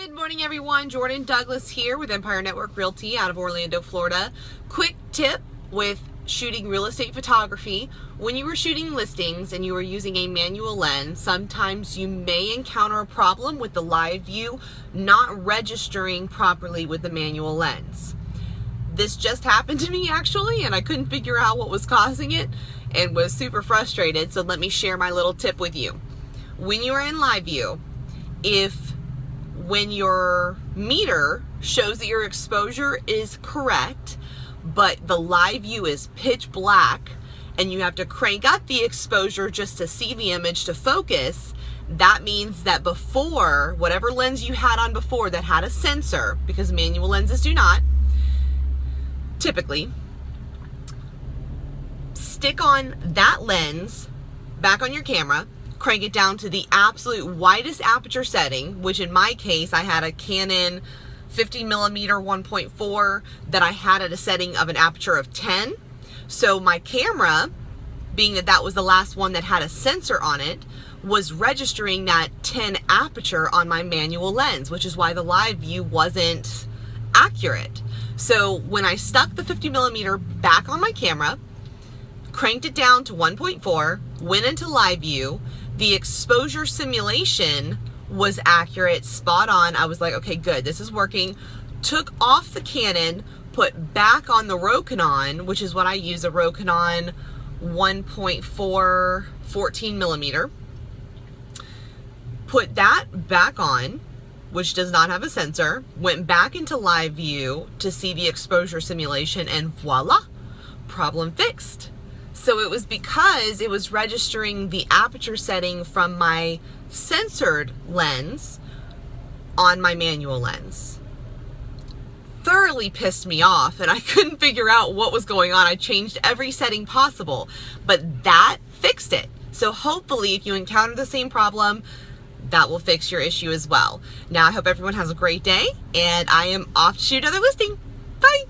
Good morning, everyone. Jordan Douglas here with Empire Network Realty out of Orlando, Florida. Quick tip with shooting real estate photography. When you are shooting listings and you are using a manual lens, sometimes you may encounter a problem with the live view not registering properly with the manual lens. This just happened to me actually, and I couldn't figure out what was causing it and was super frustrated. So let me share my little tip with you. When you are in live view, when your meter shows that your exposure is correct, but the live view is pitch black and you have to crank up the exposure just to see the image to focus, that means that before, whatever lens you had on before that had a sensor, because manual lenses do not, typically, stick on that lens back on your camera, crank it down to the absolute widest aperture setting, which in my case, I had a Canon 50mm 1.4 that I had at a setting of an aperture of 10. So my camera, being that that was the last one that had a sensor on it, was registering that 10 aperture on my manual lens, which is why the live view wasn't accurate. So when I stuck the 50mm back on my camera, cranked it down to 1.4, went into live view, the exposure simulation was accurate, spot on. I was like, okay, good, this is working. Took off the Canon, put back on the Canon, which is what I use, a Canon 1.4 14mm. Put that back on, which does not have a sensor, went back into live view to see the exposure simulation, and voila, problem fixed. So it was because it was registering the aperture setting from my censored lens on my manual lens. Thoroughly pissed me off, and I couldn't figure out what was going on. I changed every setting possible, but that fixed it. So hopefully if you encounter the same problem, that will fix your issue as well. Now I hope everyone has a great day, and I am off to shoot another listing. Bye.